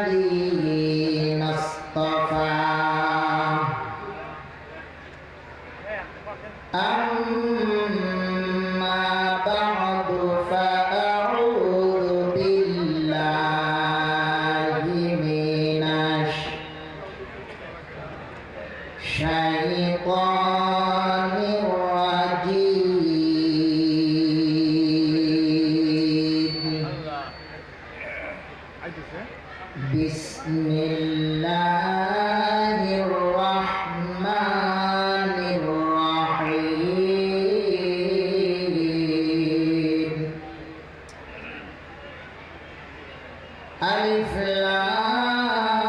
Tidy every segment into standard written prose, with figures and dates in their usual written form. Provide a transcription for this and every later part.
الذين اصطفى أما بعد فأعوذ بالله من الشيطان الرجيم بسم الله الرحمن الرحيم ألف لام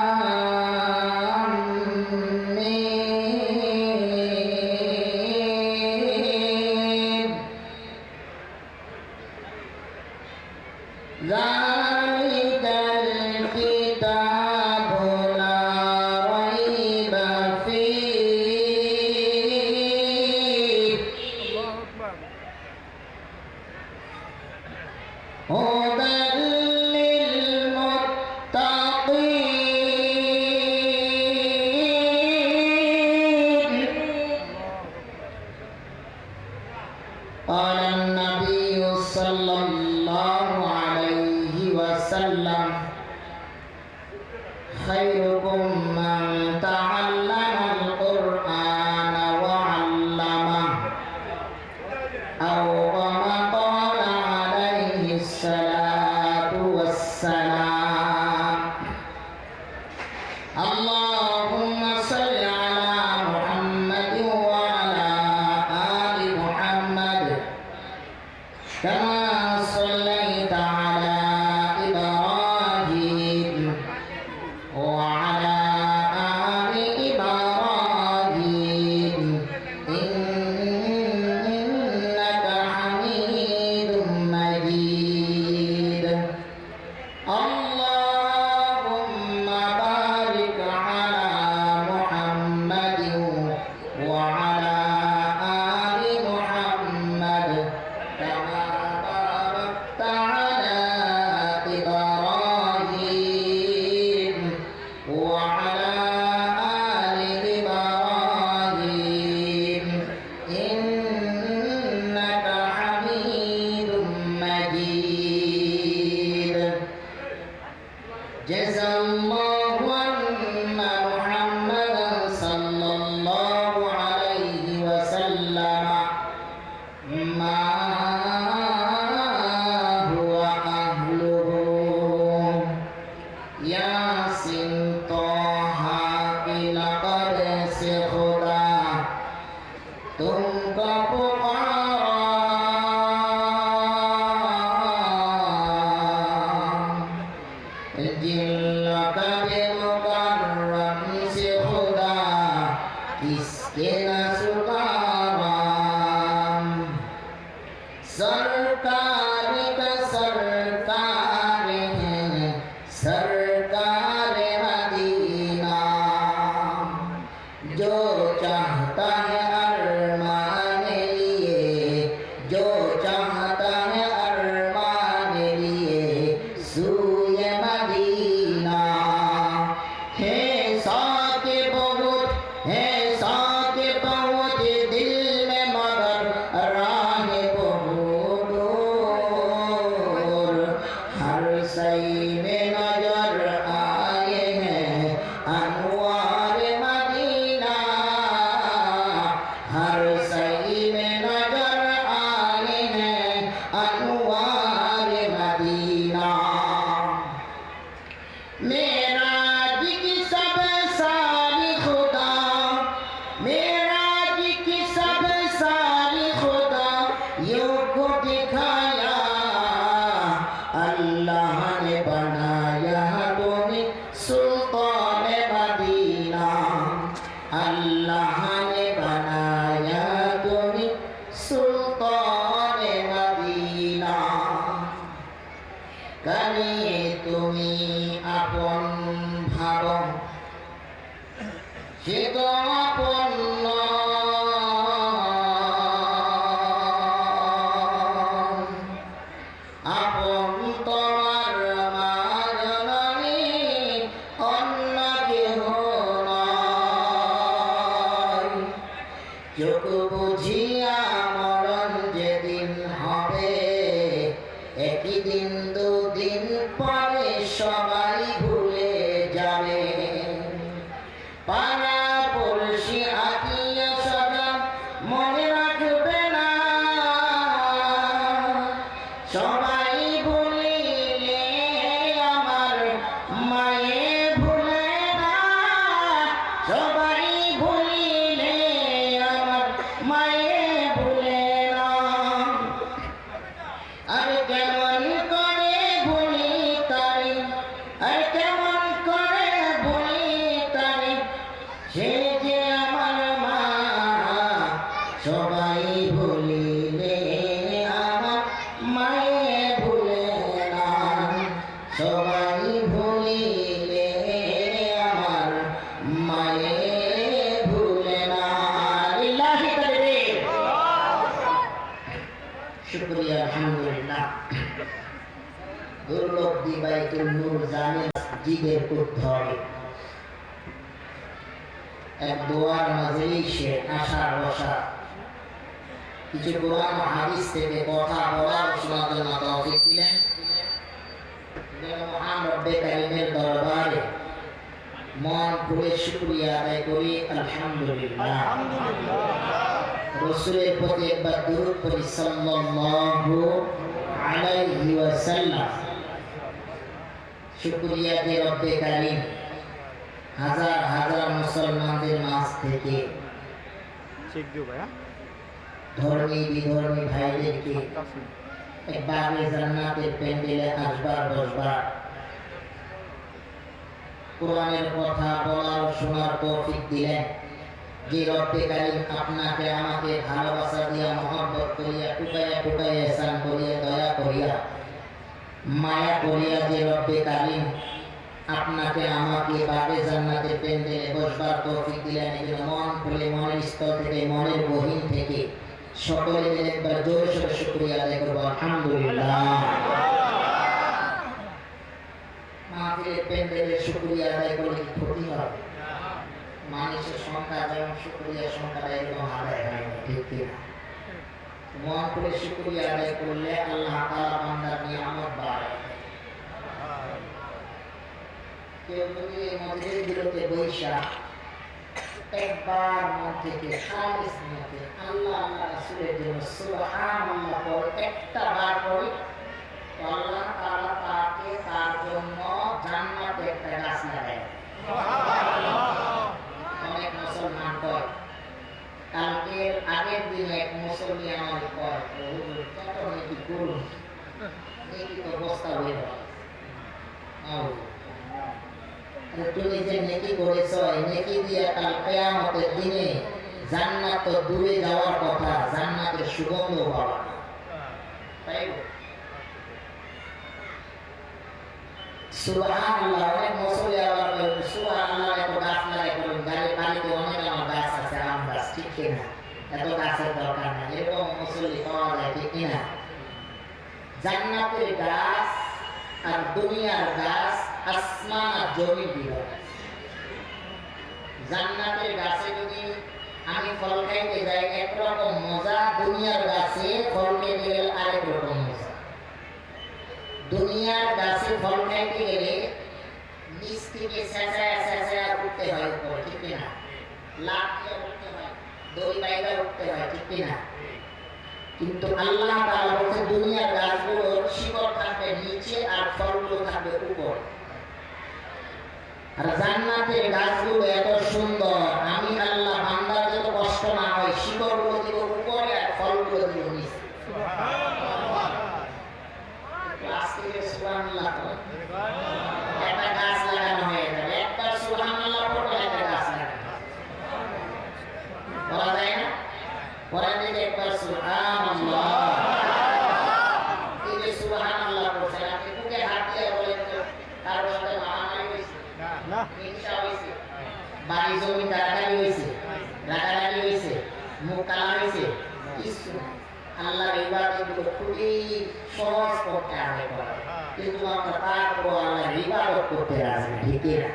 ميم ذلك الكتاب لا ريب فيه هدى للمتقين قال النبي صلى الله عليه وسلم خيركم من تعلم القرآن وعلمه أو كما قال عليه الصلاة والسلام اللهم صل على محمد وعلى آل محمد كما صليت على إبراهيم وعلى آل إبراهيم إنك حميد مجيد اللهم بارك على محمد وعلى آل محمد كما باركت على إبراهيم وعلى آل إبراهيم إنك حميد مجيد جزا الله أن محمدا صلى الله عليه وسلم ما هو أهله ياسين طه لقد سخدا तुमको पुकारा जिल्का बेमुकर्रम से खुदा किसके न सुकारा सरकार का सरकार है सरकार मदीना जो चाहता है अरमान लिए जो चाहता है अरमान लिए सूए मदीना है साके बहुत दिल में मगर राह बहुत दूर हर सही में नजर आए हैं अनवार मदीना हर सही में नजर आए हैं अनवार मदीना मेराज की सब सारी खुदा मेराज की सब सारी खुदा यूं को दिखाया अल्लाह ने बनाया तुम्हें सुल्तान मदीना अल्लाह ने बनाया तुम्हें सुल्तान मदीना करिए तुम्हें अपन भाव সে তো আপন আপন তোমার মাঝে সবাই ভুলিলে আমার মায়ে ভুলে না। লিল্লাহি তাকবীর। শুকরিয়া, আলহামদুলিল্লাহ। দুর্লভ দিবাইতুল নূর জানে জিদের করতে হবে। এক দোয়ার মাজলিসে আসার বসা কিছু কোরআন ও হাদিস থেকে কথা বলার শোনার জন্য তৌফিক দিলেন। মহান রব্বে কারীমের দরবারে মন খুলে শুকরিয়া আদায় করি, আলহামদুলিল্লাহ। রাসূলের প্রতি একবার দুরূদ পড়ি, সাল্লাল্লাহু আলাইহি ওয়াসাল্লাম। শুকরিয়া যে রব্বে কারীম হাজার হাজার মুসলমানদের মাঝ থেকে ধর্মী বিধর্মী ভাইদেরকে একবারে জান্নাতের প্যান্ডেলে আসবার বসবার, কোরআনের কথা বলার শোনার তৌফিক দিলেন। যে রব্বে কারীম আপনাকে আমাকে ভালোবাসা দিয়া মহব্বত করিয়া টুকাইয়া টুকাইয়া ihsan করিয়া দয়া করিয়া মায়া করিয়া যে রব্বে কারীম আপনাকে আমাকে বাবে জান্নাতের প্যান্ডেলে বসবার তৌফিক দিলেন। এজন্য মন খুলে মনের স্থল থেকে মনের গহীন থেকে সকলে মিলে একবার জোরে সোরে শুকরিয়া আদায় করব, আলহামদুলিল্লাহ। মাহফিলের প্যান্ডেলে শুকরিয়া আদায় করলে কি ক্ষতি হবে? মানুষের সংখ্যা যেমন শুকরিয়া সংখ্যাটা এরকম আদায় হয় না, ঠিক কিনা? মন খুলে শুকরিয়া আদায় করলে আল্লাহ তাআলা বান্দার নিয়ামত বাড়ায়। কেউ যদি এই মজলিসগুলোতে বৈশা একবার মন থেকে খালিস নিয়তে আল্লাহ আল্লাহ রাসূলের জন্য সুবহানাল্লাহ পড়ে একটা বার পড়ে, তো আল্লাহ তাআলা তাকে তার জন্য জান্নাতে একটা গাছ লাগায়। অনেক মুসলমান কয়, কালকের আগের দিনে এক মুসলমান আমার কয়, হুজুর কত নেকি করুন, নেকি তো বস্তা হয়ে গেল। তুমি যে নেকি করেছ, এই নেকি দিয়ে কাল কিয়ামতের দিনে জান্নাত তো দূরে যাওয়ার কথা, জান্নাতের সুগন্ধ পাওয়া। তাই সুবহানাল্লাহ। অনেক মুসল্লি আবার বলে সুবহানাল্লাহ, এত গাছ লাগাই করুন, বাড়িতে অনেক আমার গাছ আছে, আম গাছ, ঠিক কিনা? এত গাছের দরকার নাই, এরকম মুসল্লি পাওয়া যায়, ঠিক কিনা? জান্নাতের গাছ আর দুনিয়ার গাছ আসমান আর জমি দিল। জান্নাতের গাছে যদি আমি ফল খাইতে যাই একরকম মজা, দুনিয়ার গাছে ফল খেতে গেলে আরেক রকম মজা। দুনিয়ার গাছে ফল খাইতে গেলে নিচ থেকে চেঁচায়া চেঁচায়া উঠতে হয় উপরে, ঠিক কিনা? লাফ দিয়ে উঠতে হয়, দড়ি বাইরে উঠতে হয়, ঠিক কিনা? কিন্তু আল্লাহ তাআলা বলেছে দুনিয়ার গাছগুলোর শিকড় থাকবে নিচে আর ফলগুলো থাকবে উপরে। আর জান্নাতের গাছগুলো এত সুন্দর, আমি আল্লাহ বান্দার যত কষ্ট না হয় শিকড়গুলো দিব উপরে আর ফলগুলো দিব নিচে। আজকে সুবহানাল্লাহ একটা গাছ লাগানো হয়ে যাবে, একবার সুবহানাল্লাহ পড়লে একটা গাছ লাগানো বলা যায় না? পরে দিকে একবার সুবহানাল্লাহ, এই যে সুবহানাল্লাহ বলছেন আপনি বুকে হাত দিয়ে বলেন তো কারোর সাথে মারামারি হয়েছে না? হিংসা হয়েছে, বাড়ি জমি কাটাকাটি হয়েছে, রাগারাগি হয়েছে, মুখ কালা হয়েছে? কিছু আল্লাহর ইবাদতগুলো খুবই সহজ করতে আরম্ভ করে, কিন্তু আমরা তারপর আল্লাহর ইবাদত করতে রাজি, ঠিক না?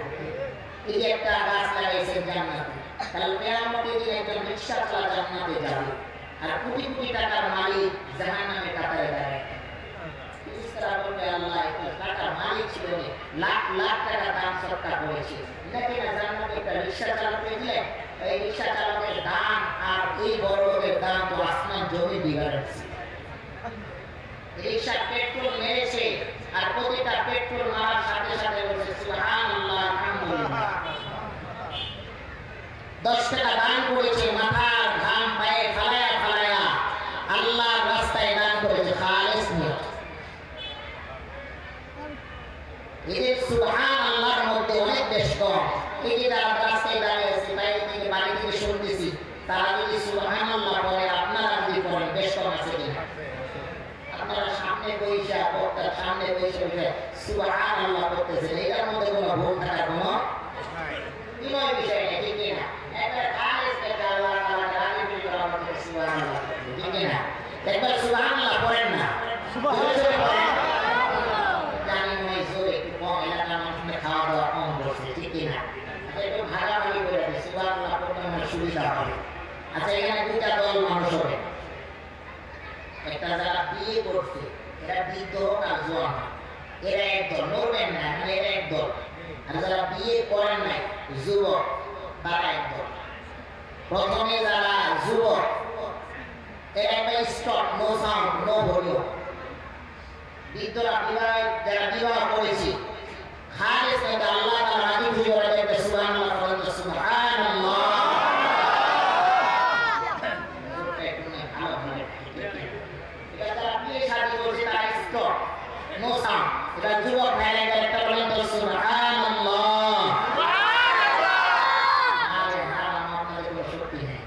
এই যে একটা গাছ লাগাইছেন জান্নাতে, কাল কিয়ামতের দিনে একজন রিকশা চালা জান্নাতে যাবে, আর কোটি কোটি টাকার মালিক জাহান্নামে কাটায় দাঁড়ায়। ফেরেশতারা বলবে আল্লাহ এটা টাকার মালিক ছিল, লাখ লাখ টাকা দাম সৎকা করেছে, নাকি না জান্নাতে একটা রিকশা চালাতে দিলে এই রিকশা চালকের দাম আর এই বড় লোকের দাম তো আসমান জমি ডিফারেন্স। রিকশা পেট্রোল মেরেছে আর প্রতিটা পেট্রোল মারার সাথে সাথে বলছে সুবহানাল্লাহ, আলহামদুলিল্লাহ। 10 টাকা দান করেছে, মাথার ঘাম পায়ে ফালায়া ফালায়া আল্লাহর রাস্তায় দান করেছে খালিস নিয়ত। এদের সুবহানাল্লাহর মধ্যে অনেক বেশ কম। এই যে তারা রাস্তায় দাঁড়িয়ে আছে, বাইরে থেকে বাড়ি থেকে শুনতেছি, তারা যদি সুবহানাল্লাহ বলে আপনারা যদি বলেন বেশ কম আছে কিনা? আপনারা সামনে বৈশা বক্তার সামনে বসে বসে সুবহানাল্লাহ করতেছেন, এটার মধ্যে কোনো ভুল থাকার কোনো বিনয় বিষয় নেই, ঠিক না? একবার খালিস থেকে আল্লাহ তাআলা রাজি হয়ে করার মধ্যে সুবহানাল্লাহ, ঠিক না? একবার সুবহানাল্লাহ পড়েন না, সুবহানাল্লাহ জানি নয় জোরে একটু কম, এলাকার মানুষের খাওয়া দাওয়া কম করছে, ঠিক না? একটু ভাগাভাগি করে দেয়, সুবহানাল্লাহ পড়তে আমার সুবিধা হবে। আচ্ছা, এখানে দুটা দল মানুষ হবে, একটা যারা বিয়ে করছে, এরা বৃদ্ধ হোক আর জোয়ান হোক, এরা একদল, নড়বেন না, মানে এরা একদল। আর যারা বিয়ে করেন নাই, যুবক, তারা একদল। প্রথমে যারা যুবক, এরা একটা stop, no sound, no volume. বৃদ্ধরা যারা বিবাহ করেছে, খালিস থেকে আল্লাহ তাআলা রাজি খুশি করে দেবে, সুবহানাল্লাহ বলেন তো সুবহানাল্লাহ। নো সাউন্ড, এটা যুবক ভাইরা একটা বলেন তো সুবহানাল্লাহ। আরে হারাম, আপনাদের কোনো শক্তি নেই,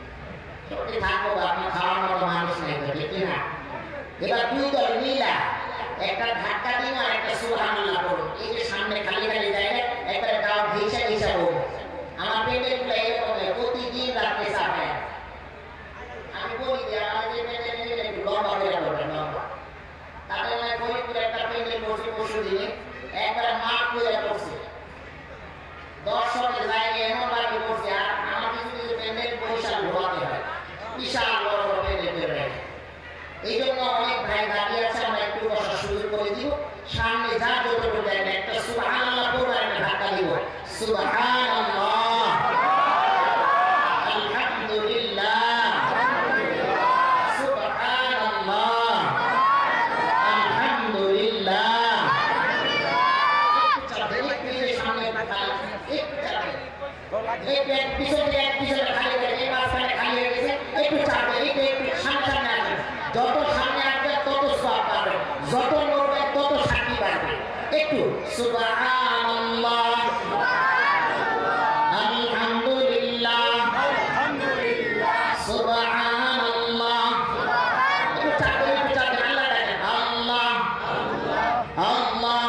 শক্তি থাকবো আপনার খাওয়ার মতো মানুষ নেই, ঠিক না? এবার দুই দল মিলা একটা ধাক্কা দিন আর একটা সুবহানাল্লাহ বলুন। এই যে সামনে খালি খালি জায়গা, একটা গাও ঘিসা ঘিসা বলুন। আমার পেটের গুলো এরকম প্রতিদিন রাত্রে চাপায়, আমি বলি যে আমাদের পেটের নিলে একটু লম্বা করে বলবেন, লম্বা। তাতে মানে ফরিদপুরে একটা পেন্ডেল করছে পরশু দিনে, একবারে মাঠ করে করছে, দর্শকের জায়গায় এমন ভাবে করছে। আর আমার কিছু কিছু পেন্ডেল বরিশাল ঘোরাতে হয়, বিশাল বড় বড় পেন্ডেল করে রাখে। এই জন্য অনেক ভাই দাঁড়িয়ে আছে, আমরা একটু বসার সুযোগ করে দিব। সামনে যা যতটুকু দেখবেন, একটা সুবহানাল্লাহ পড়বো, একটা ধাক্কা দিব, সুবহানাল্লাহ, আলহামদুলিল্লাহ, সুবহানাল্লাহ, আলহামদুলিল্লাহ। যত সামনে আসবে তত সওয়াব পাবে, যত নড়বে তত শান্তি পাবে। একটু সুবহানাল্লাহ, আলহামদুলিল্লাহ, সুবহানাল্লাহ। একটু চাপে আল্লাহ ডাকেন, আল্লাহ আল্লাহ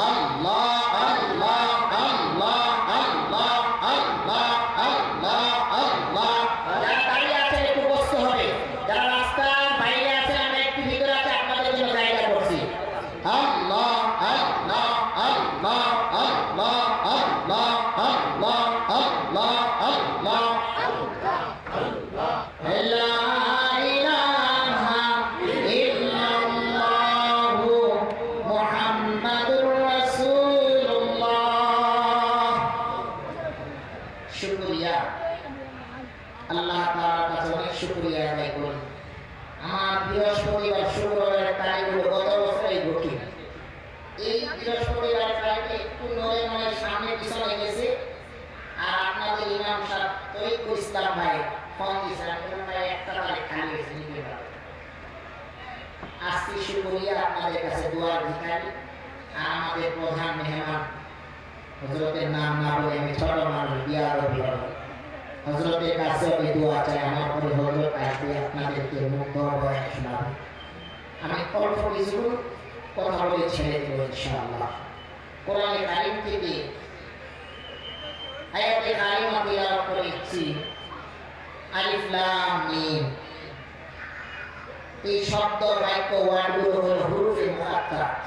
আল্লাহ আল্লাহ আল্লাহ আল্লাহ আল্লাহ আল্লাহ আল্লাহ। যারা দাঁড়িয়ে আছেন একটু বসতে হবে, যারা রাস্তার বাইরে আছেন, আমরা একটু ভিতরে আছে, আপনাদের জন্য জায়গা করছি। আল্লাহ আল্লাহ আল্লাহ আল্লাহ আল্লাহ আল্লাহ আল্লাহ আল্লাহ আল্লাহ। লা ইলাহা ইল্লাল্লাহু মুহাম্মাদুর রাসূলুল্লাহ। শুকরিয়া, আল্লাহ তাআলার কাছে অনেক শুকরিয়া আদায় করি। আমার বৃহস্পতিবার শুক্রবারের তারিখগুলো গত বছরই ঘটি। এই বৃহস্পতিবার তারিখে একটু নড়ে নড়ে সামনে পিছনে গেছে। আর আপনাদের ইমাম সাহেব তরিকুল ইসলাম ভাই ফোন দিয়েছিলেন, ভাই একটা তারিখ খালি হয়েছে, নিতে পারবে। আজকে শুকরিয়া, আপনাদের কাছে দোয়ার ভিখারি। আর আমাদের প্রধান মেহমান হযরতের নাম না বলে আমি ছোট মানুষ, বিয়ারবি হবে, হযরতের কাছে আমি দোয়া চাই। আমার পরে হযরত আসবে, আপনাদেরকে মুগ্ধ বয়ান শোনাবে। আমি অল্প কিছু কথা বলে ছেড়ে দেব ইনশাআল্লাহ। কোরআনে কারীম থেকে আয়াতে কারিমা তিলাওয়াত করেছি, আলিফ লাম মিম। এই শব্দ বাক্য ওয়ার্ডগুলো হলো হুরুফে মুকাত্তারাত।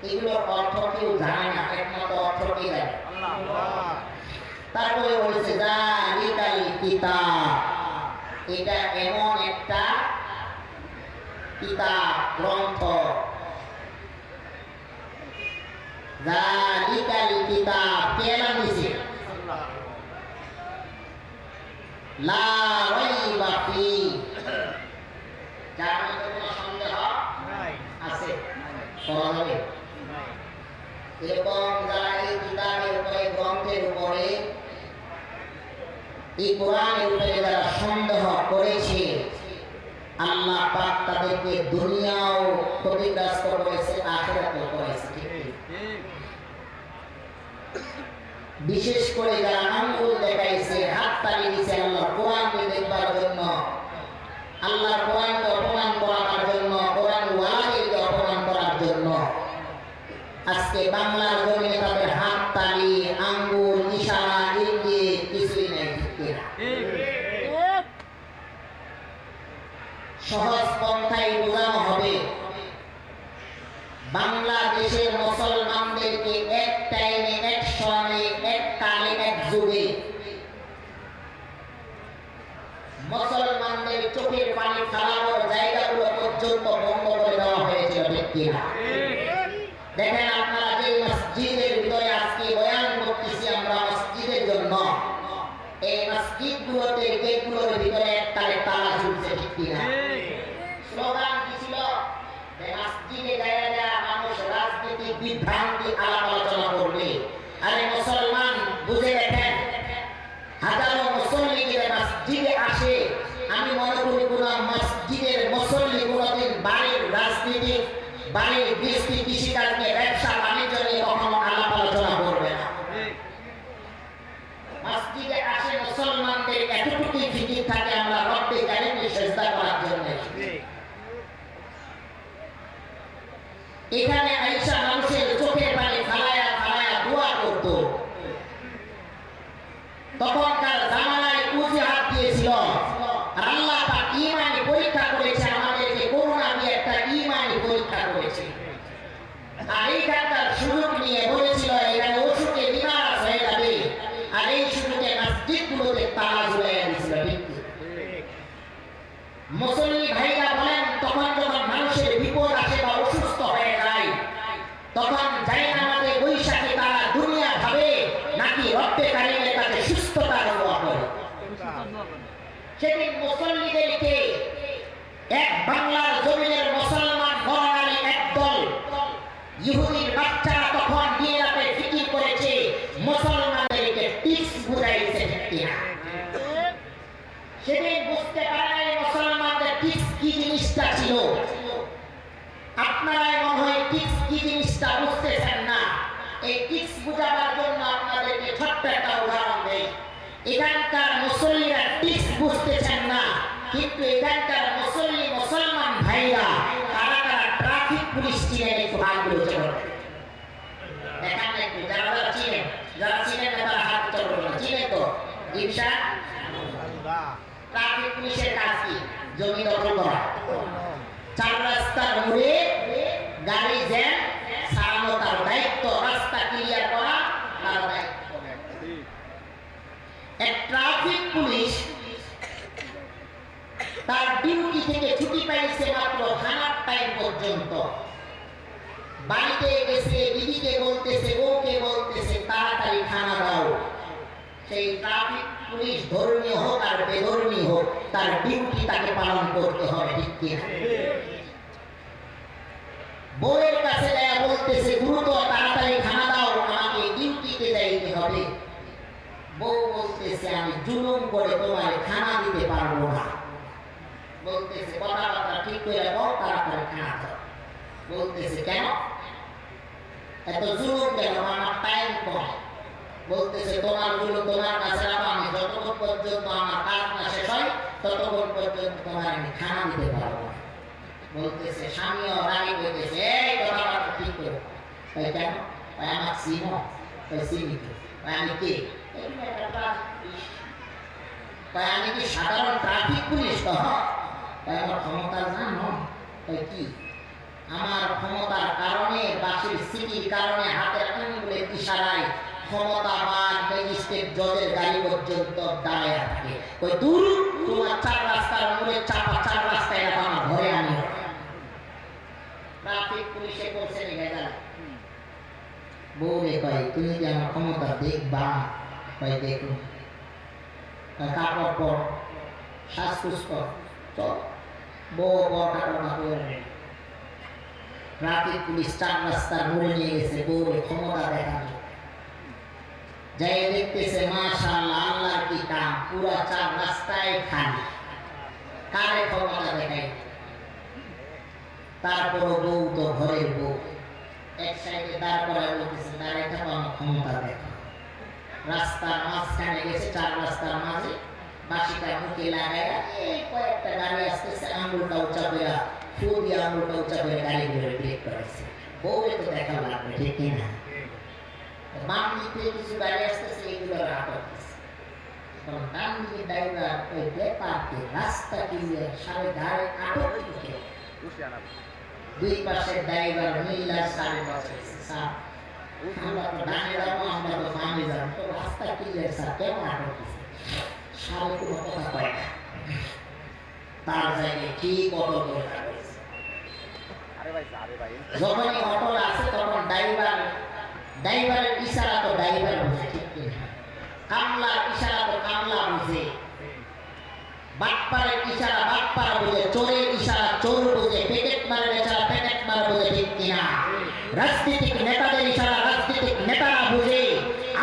এগুলোর অর্থ কেউ জানে না, একমাত্র অর্থ কে জানে? আল্লাহ। তারপরে বলছে যালিকাল কিতাব, এটা এমন একটা কিতাব, গ্রন্থ। যালিকাল কিতাব কে নাম দিয়েছে? আল্লাহ। লা রাইবা ফি, যার মধ্যে কোনো সন্দেহ নাই আছে, করা যাবে। এরকম যারা এই কিতাবের উপরে, গ্রন্থের উপরে, এই কোরআনের উপরে যারা সন্দেহ করেছে, আল্লাহ পাক তাদেরকে দুনিয়াও ক্ষতিগ্রস্ত করেছে, আখিরাতেও করেছে। বিশেষ করে যারা আঙ্গুল দেখাইছে, হাত তালি দিয়েছে আল্লাহ কোরআনকে দেখবার জন্য, আল্লাহর কোরআনকে অপমান করার জন্য, কোরআন ওয়ালাদেরকে আজকে বাংলার জমিনে তাদের হাত তালি আঙ্গুল ইশারা ইঙ্গিত কিছুই নেই। সহজ পন্থায় বোঝানো হবে বাংলাদেশের মুসলমানদেরকে এক টাইমে এক সময়ে এক কালে এক যুগে মুসলমানদের চোখের পানি ফেলানোর জায়গাগুলো পর্যন্ত বন্ধ করে দেওয়া হয়েছিল। ঠিক কিনা? দেখেন আপনারা যে মসজিদের ভিতরে আজকে বয়ান করতেছি আমরা মসজিদের জন্য, এই মসজিদগুলোতে গেটগুলোর ভিতরে একটালে তালা ঝুলছে। ঠিক কিনা? স্লোগান কি ছিল? মসজিদে যায় মানুষ রাজনীতি বিভ্রান্তি আলাপ আলোচনা করবে। আরে মুসলমান বুঝে দেখেন, হাজারো মুসল্লি যে মসজিদে আসে, আমি মনে করি কোন মসজিদের মুসল্লি কোনদিন বাড়ির রাজনীতি বাড়ির বৃষ্টি কৃষিকাজ নিয়ে ব্যবসা বাণিজ্য নিয়ে কখনো আলাপ আলোচনা করবে না। মসজিদে আসে মুসলমানদের এতটুকুই ফিকির থাকে আমরা রব্বে কারিমকে সিজদা করার জন্য। এখানে আয়েশা মানুষের চোখের পানি ফালায়া ফালায়া দোয়া করত। তখনকার জামানায় উজিহাত দিয়েছিল, আর আল্লাহ পাক ঈমানি পরীক্ষা করেছে, আমাদেরকে করুণা দিয়ে একটা ঈমানি পরীক্ষা করেছে। আর এইখানকার সুযোগ নিয়ে বলেছিল এখানে অসুখে বিনাশ হয়ে যাবে, আর এই সুযোগে মসজিদগুলোতে তালা ঝুলিয়ে দিয়েছিল। মুসল্লি ভাইরা বলেন, তখন যখন মানুষের বিপদ আসে বা অসুস্থ হয়ে যায়, তখন যাই আমাদের বৈশাখী তারা দুনিয়া ভাবে নাকি রব্বে কারিমের কাছে সুস্থতার দোয়া করে। সেদিন মুসল্লিদেরকে এক বাংলার জমিনের মুসলমান বর্ণালী একদল ইহুদির বাচ্চারা তখন দিয়ে রাতে ফিকির করেছে মুসলমানদেরকে টিপস বুঝাইছে। সেদিন বুঝতে পারে মুসলমানদের টিপস কি জিনিসটা ছিল। আপনারা মনে হয় টিপস কি জিনিসটা বুঝতেছেন না। এই টিপস বুঝাবার জন্য আপনাদেরকে ছোট্ট একটা উদাহরণ দেই। এখানকার মুসল্লিরা টিপস বুঝতেছেন না, কিন্তু এখানকার মুসল্লি মুসলমান ভাইরা তারা তারা ট্রাফিক পুলিশ চিনেন। একটু হাতগুলো উঁচু করুন, দেখান একটু যারা যারা চিনেন, যারা চিনেন না তারা হাত উঁচু করুন। চিনেন তো ইনশা ট্রাফিক পুলিশের কাজ কি? জমি দখল করা, চার রাস্তার মোড়ে গাড়ি জ্যাম সারানো তার দায়িত্ব, রাস্তা ক্লিয়ার করা তার দায়িত্ব। এক ট্রাফিক পুলিশ তার ডিউটি থেকে ছুটি পাইছে মাত্র খানার টাইম পর্যন্ত। বাড়িতে গেছে, দিদিকে বলতেছে, বউকে বলতেছে তাড়াতাড়ি খানা দাও। সেই ট্রাফিক পুলিশ ধর্মীয় হোক আর বেধর্মী হোক, তার ডিউটি তাকে পালন করতে হবে। ঠিক কিনা? বউয়ের কাছে যায় বলতেছে, দ্রুত তাড়াতাড়ি খানা দাও, আমাকে ডিউটিতে যাইতে হবে। বউ বলতেছে, আমি জুলুম করে তোমার খানা দিতে পারবো না। বলতেছে, কথাবার্তা ঠিক করে বল, তাড়াতাড়ি খানা দাও। বলতেছে, কেন এত জুলুম কেন? আমার টাইম কম। বলতেছে, তোমার জুলুম তোমার কাছে রাখো, আমি যতক্ষণ পর্যন্ত আমার কাজ না শেষ হয় ততক্ষণ পর্যন্ত তোমার আমি খানা দিতে পারবো না। বলতেছে, স্বামীও রাগি বলতেছে, এই কথাবার্তা ঠিক করো। তাই কেন? আমার চিনো? চিনি তো। আমি কে? আমি কি সাধারণ ট্রাফিক পুলিশ? তো আমার ক্ষমতা জানো কি? আমার ক্ষমতার কারণে, বাসের সিটির কারণে, হাতের আঙুলের ইশারায় ক্ষমতাবান ম্যাজিস্ট্রেট জজের গাড়ি পর্যন্ত দাঁড়ায় থাকে। ওই দূর তোমার চার রাস্তার মোড়ে চাপা, চার রাস্তায় এটা আমার ঘরে আনি। ট্রাফিক পুলিশে করছে ভেজাল। বউরে কয়, তুমি কি আমার ক্ষমতা দেখবা? কয়, দেখুন। কাপড় পর, শ্বাসফুস কর, চল। বউ পর কাপড় করে ট্রাফিক পুলিশ চার রাস্তার মোড়ে নিয়ে গেছে বউরে ক্ষমতা দেখানো। যাই দেখতেছে, মাশাআল্লাহ, আল্লাহর কি কাম, পুরা চার রাস্তায় খালি। কারে ক্ষমতা দেখাই? তারপর বউ তো ঘরের বউ, এক সাইডে দাঁড় করা বলতেছে, দাঁড়ায় থাকো, আমার ক্ষমতা দেখা। রাস্তার মাঝখানে গেছে, চার রাস্তার মাঝে বাসিটা মুখে লাগায়, এই কয়েকটা গাড়ি আসতেছে, আঙুলটা উঁচা করে, ফু দিয়ে আঙুলটা উঁচা করে গাড়ি ধরে ব্রেক করেছে। বউরে তো দেখা লাগবে, ঠিক কিনা? বাম দিক থেকে কিছু গাড়ি আসতেছে, এগুলো আটক দিচ্ছে। ডান দিকে ড্রাইভার ওই ব্যাপারকে রাস্তা ক্লিয়ার সাড়ে ধারে আটক দিকে দুই পাশে ড্রাইভার মিল্লার সাড়ে বছর স্যার আমরা তো ডানে যাবো, আমরা তো বামে যাবো, তো রাস্তা ক্লিয়ার স্যার, কেন আটক দিচ্ছে? সাড়ে কোনো কথা কয় না, তার জায়গায় ঠিক অটো করে রাখছে। যখনই অটো আসে তখন ড্রাইভারের ইশারা তো ড্রাইভার বুঝে, ঠিক কিনা? কামলার ইশারা তো কামলা বুঝে, বাটপারের ইশারা বাটপার বুঝে, চোরের ইশারা চোর বুঝে, পেকেট মারের ইশারা পেকেট মার বুঝে, ঠিক কিনা? রাজনৈতিক নেতাদের ইশারা রাজনৈতিক নেতারা বুঝে,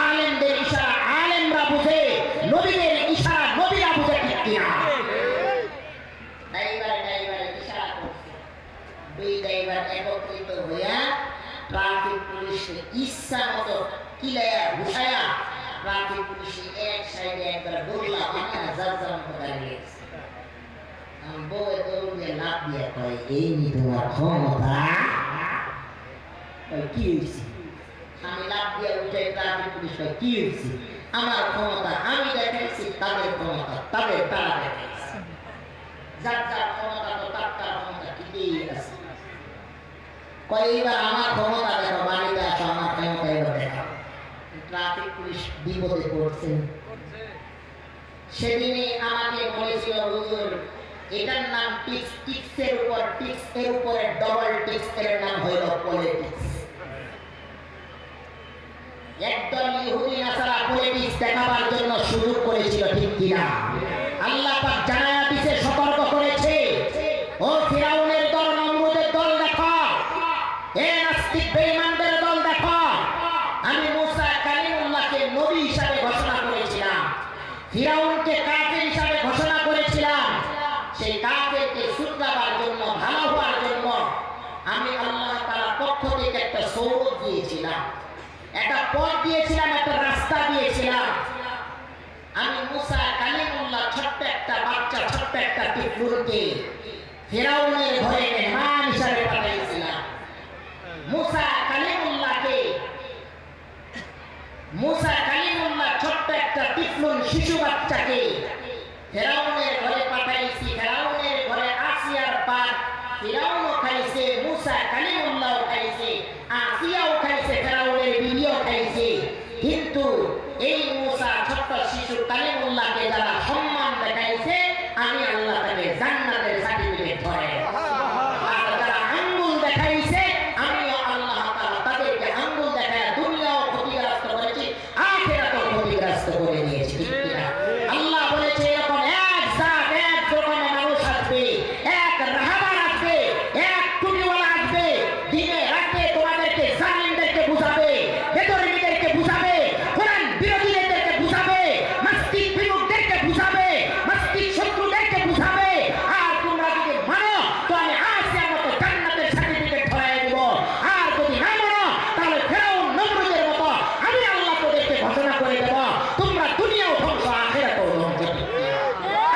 আলেমদের ইশারা আলেমরা বুঝে, নবীদের ইশারা নবীরা বুঝে, ঠিক কিনা? ড্রাইভারের ইশারা করছে, দুই ড্রাইভার একত্রিত হইয়া ট্রাফিক পুলিশে ইচ্ছা মতো কিলায়া ঘুষায়া ট্রাফিক পুলিশে এক সাইডে একবার দৌড়লা বানা যার মতো দাঁড়িয়ে গেছে। বউয়ে দৌড় দিয়ে লাফ দিয়ে কয়, এই নি তোমার ক্ষমতা? কি হয়েছে? আমি লাফ দিয়ে উঠে ট্রাফিক পুলিশ কয়, কি হয়েছে? আমার ক্ষমতা আমি দেখাইছি, তাদের ক্ষমতা তারা দেখাইছে। যার ক্ষমতা তো তার ক্ষমতা ঠিকই আছে। কয়েকবার আমার ক্ষমতা দেখো, বাড়িতে আসো, আমার ক্ষমতা এবার দেখো। ট্রাফিক পুলিশ বিপদে পড়ছে। সেদিনে আমাকে বলেছিল, হুজুর এটার নাম টিক্স, টিক্সের উপর টিক্স, এর উপরে ডবল টিক্স, এর নাম হইল পলিটিক্স। একদল ইহুদি নাসারা পলিটিক্স দেখাবার জন্য সুযোগ করেছিল, ঠিক কিনা? আল্লাহ পাক জানায়া দিয়েছে, সতর্ক করেছে, ও ফিরাউনের দল, নমরুদের দল দেখো, এ নাস্তিক বেঈমানদের দল দেখো, আমি মুসা কালিমুল্লাহকে নবী হিসাবে ঘোষণা করেছিলাম, ফিরাউনকে কাফের হিসাবে ঘোষণা করেছিলাম। সেই কাফেরকে শুধরাবার জন্য, ভালো হওয়ার জন্য আমি আল্লাহ তাআলার পক্ষ থেকে একটা সৌরভ দিয়েছিলাম, একটা পথ দিয়েছিলাম, একটা রাস্তা দিয়েছিলাম। আমি মুসা কালিমুল্লাহ ছোট্ট একটা বাচ্চা, ছোট্ট একটা টিকলুরকে ফিরাউনের ঘরে মেহমান হিসাবে পাঠিয়েছিলাম। মুসা কালিমুল্লাহ ছোট্ট একটা টিকলুন শিশু বাচ্চাকে ফিরাউনের ঘরে পাঠাইছি। ফিরাউনের ঘরে আসিয়ার পাক ফিরাউনও খাইছে, মুসা কালিমুল্লাহও খাইছে, আসিয়াও খাইছে, ফিরাউনের বিবিও খাইছে। কিন্তু এই মুসা ছোট্ট শিশু কালিমুল্লাহকে যারা সম্মান দেখাইছে, আমি আল্লাহ তাকে জান্নাতের সার্টিফিকেট ধরে, আর যারা আঙ্গুল দেখাইছে, আমিও আল্লাহ তাআলা তাদেরকে আঙ্গুল দেখায় দুনিয়াও ক্ষতিগ্রস্ত করেছি, আখিরাতেও ক্ষতিগ্রস্ত করে দিয়েছি, ঠিক কিনা? আল্লাহ বলেছে, এরকম এক জাত, এক রকমের মানুষ আসবে, এক রাহাবার আসবে, এক টুপিওয়ালা আসবে, দিনে রাতে তোমাদেরকে জালিমদেরকে বুঝাবে, বেদরীদেরকে বুঝাবে, কোরআন বিরোধীদেরকে বুঝাবে, মসজিদ বিমুখদেরকে বুঝাবে, মসজিদ শত্রুদেরকে বুঝাবে। আর তোমরা যদি মানো তো আমি আসিয়ার মতো জান্নাতের সার্টিফিকেট ধরাই দেব, আর যদি না মানো তাহলে ফিরাউন নমরুদের মতো আমি আল্লাহ তোদেরকে ঘোষণা করে দেব, তোমরা দুনিয়াও ধ্বংস, আখিরাতেও ধ্বংস।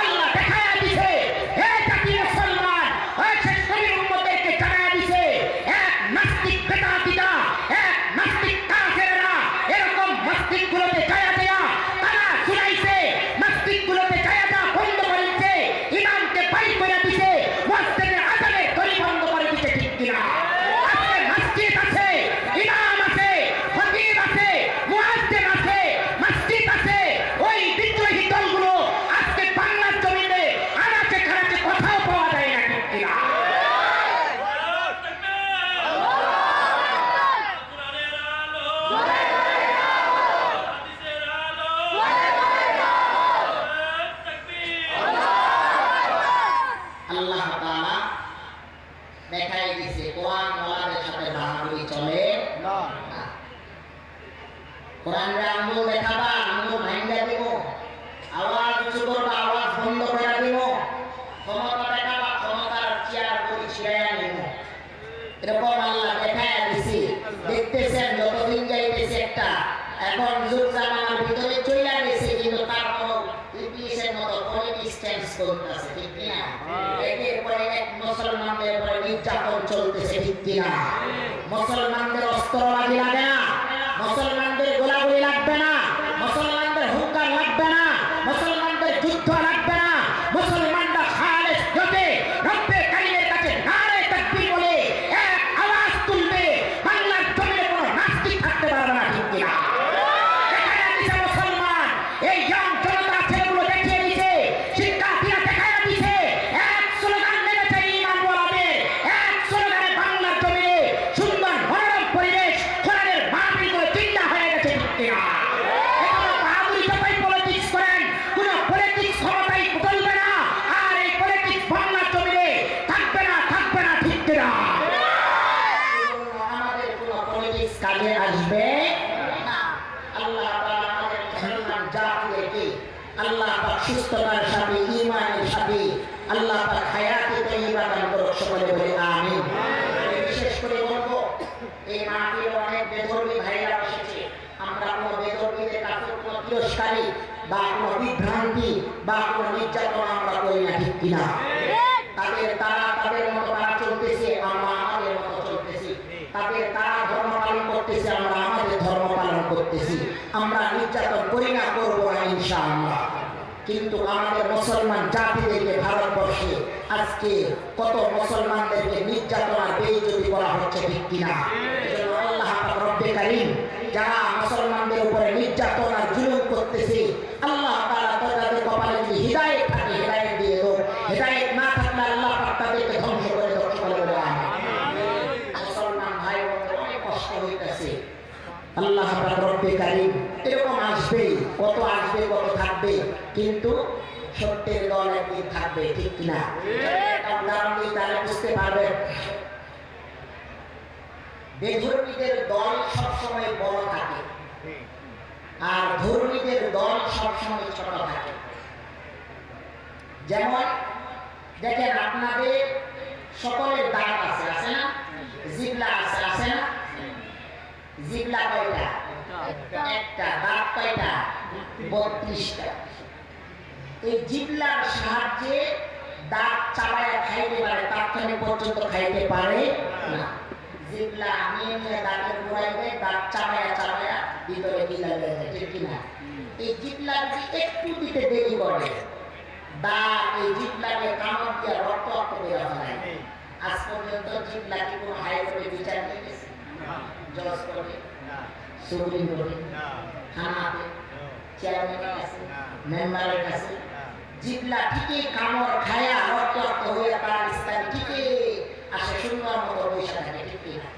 আল্লাহ দেখায়া দিছে, হে জাতি মুসলমান, ওই শেষ নবীর উম্মতদেরকে জানায়া দিছে, এক নাস্তিক বেদাতীরা, এক নাস্তিক কাফেররা এরকম মসজিদগুলোতে যায়া দেয়া তারা শুনাইছে, মসজিদগুলোতে যায়া দেয়া বন্ধ করেছে, ইমামকে বাইর করে দিছে, মসজিদের আযানের দড়ি বন্ধ করে দিছে, ঠিক কিনা? আজকে মসজিদ আছে, ইমাম আছে, খতিব আছে, মুয়াজ্জিন আছে, মসজিদ আছে, ওই বিদ্রোহী দলগুলো আজকে বাংলার জমিনে আনাচে খানাচে কোথাও পাওয়া যায় না, ঠিক কিনা? আল্লাহ তাআলা দেখাই দিছে, কোরআন ওয়ালাদের সাথে বাহাদুরি চলে না। কোরআনের আঙ্গুল দেখাবা, আঙ্গুল ভাঙ্গা দিব, আওয়াজ উঁচু করবা, আওয়াজ বন্ধ করে দিব, ক্ষমতা দেখাবা, ক্ষমতার চেয়ার বই ছিড়াইয়া নিব। এরকম আল্লাহ দেখাইয়া দিছে। দেখতেছেন যতদিন যাইতেছে একটা এখন যুগ জামানার ভিতরে চলে গেছে, কিন্তু তারপর ইবলিসের মতো পলিটিক্স চেঞ্জ করতেছে, ঠিক কিনা? একের পরে এক মুসলমানদের উপরে নির্যাতন চলতেছে, ঠিক কিনা? মুসলমানদের অস্ত্রবাজি লাগে না, মুসলমানদের গোলাগুলি লাগবে না, মুসলমানদের হুঙ্কার লাগবে না, মুসলমানদের যুদ্ধ লাগবে না। মুসলমানরা খালেস হতে রব্বে কারিমের কাছে নারে তাকবীর বলে এক আওয়াজ তুলবে, বাংলার জমিনে কোনো নাস্তিক থাকতে পারবে না, ঠিক কিনা? দেখায়া দিছে মুসলমান, এই ইয়ং জনতা ছেলেগুলো দেখিয়ে দিছে, শিক্ষার্থীরা দেখায়া দিছে, এক স্লোগান মেরেছে ঈমানওয়ালাদের, এক স্লোগানে বাংলার জমিনে সুন্দর মনোরম পরিবেশ কোরআনের মাহফিল করে চিন্তা হয়ে গেছে, ঠিক কিনা? এখনো বাহাদুরি চাপাই পলিটিক্স করেন, কোনো পলিটিক্স ক্ষমতাই বদলবে না, আর এই পলিটিক্স বাংলার জমিনে থাকবে না, থাকবে না, ঠিক কিনা? আমাদের কোনো পলিটিক্স কাজে আসবে না। আল্লাহ তাআলা আমাদের মুসলমান জাতিকে আল্লাহ পাক সুস্থতার সাথে, ঈমানের সাথে আল্লাহ পাক হায়াতে তাইয়্যিবা দান করুক, সকলে বলে আমিন। বিশেষ করে বলবো, এই মাহফিলে অনেক বেধর্মী ভাইরা এসেছে, আমরা কোনো বেধর্মীদের কাছে কোনো তিরস্কারী বা কোনো বিভ্রান্তি বা কোনো নির্যাতন আমরা করি না, ঠিক কিনা? তাদের মতো তারা চলতেছে, আমরা আমাদের মতো চলতেছি, তারা ধর্ম পালন করতেছে, আমরা আমাদের ধর্ম পালন করতেছি, আমরা নির্যাতন করি না, করবো না ইনশাআল্লাহ। কিন্তু আমাদের মুসলমান জাতিদেরকে ভারতবর্ষে আজকে কত মুসলমানদেরকে নির্যাতন আর বেইজ্জতি করা হচ্ছে, ঠিক কিনা? এজন্য আল্লাহ পাক রব্বে কারীম যারা মুসলমানদের উপরে নির্যাতন আর জুলুম করতেছে, আল্লাহ তাআলা তাদের কপালে যদি হিদায়াত থাকে হিদায়াত দিয়ে দাও, হিদায়াত না থাকলে আল্লাহ পাক তাদেরকে ধ্বংস করে দাও, সকলে বলে আমিন। মুসলমান ভাই বোনদের অনেক কষ্ট হইতেছে, আল্লাহ পাক রব্বে কারীম এরকম আসবে, কত আসবে, কত থাকবে, কিন্তু সত্যের দল একদিন থাকবে, ঠিক কিনা? একটা উদাহরণ দিই তাহলে বুঝতে পারবেন। বেধর্মীদের দল সবসময় বড় থাকে, আর ধর্মীদের দল সবসময় ছোট থাকে। যেমন দেখেন, আপনাদের সকলের দাঁত আছে, আছে না? জিহ্বা আছে, আছে না? জিহ্বা কয়টা? একটা। দাঁত কয়টা? 32টা। এই জিহ্বার সাহায্যে দাঁত চাবায়া খাইতে পারে, তাৎক্ষণে পর্যন্ত খাইতে পারে না। জিহ্বা নিয়ে দাঁতের গোড়ায় দেয়, দাঁত চাবায়া চাবায়া ভিতরে গিলা হয়ে যায়, ঠিক কিনা? এই জিহ্বা যদি একটু দিতে দেরি করে, দাঁত এই জিহ্বাকে কামড় দিয়ে রক্ত বের হয়। আজ পর্যন্ত জিহ্বা কি কোনো হাইকোর্টে বিচার নিয়ে গেছে? জজ কোর্টে, সুপ্রিম কোর্টে, থানাতে, চেয়ারম্যানের কাছে, মেম্বারের কাছে জিহ্বা ঠিকই কামড় খায়া রক্ত হয়ে তার স্থান ঠিকই আসে, সুন্দর মতো বৈশা থাকে, ঠিক কিনা?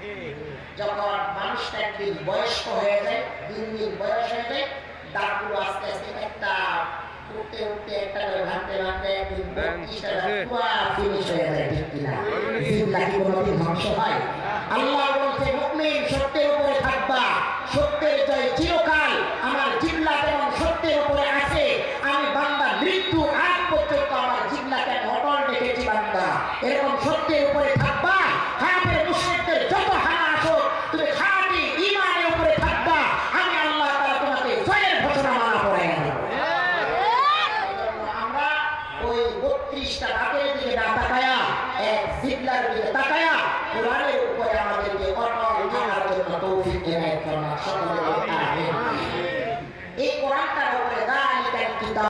যখন মানুষটা একদিন বয়স্ক হয়ে যায়, দিন দিন বয়স হয়ে যায়, দাঁতগুলো আস্তে আস্তে একটা উঠতে উঠতে একটা করে ভাঙতে ভাঙতে একদিন 32টা পুরা ফিনিশ হয়ে যায়, ঠিক কিনা? জিহ্বা কি কোনোদিন ধ্বংস হয়? আল্লাহ বলছে, মুমিন সত্যের উপরে থাকবা, সত্যের জয় চিরকাল। আমার জিহ্বা যেমন সত্যের উপরে আছে, আমি বান্দা মৃত্যু আগ পর্যন্ত আমার জিহ্বাকে অটল রেখেছি বান্দা, এরকম সত্যের উপরে থাকবা। কাফের মুশরিকদের যত হানা আসুক, তুমি খাঁটি ঈমানের উপরে থাকবা, আমি আল্লাহ তাআলা তোমাকে জয়ের ঘোষণা মানা পড়াই দেব। আমরা ওই 32টা দাঁতের দিকে না তাকায়া, এক জিহ্বার দিকে তাকায়া কোরআনের উপরে আমাদেরকে অটল থাকার জন্য তৌফিক এনায়েত করুন, সকলে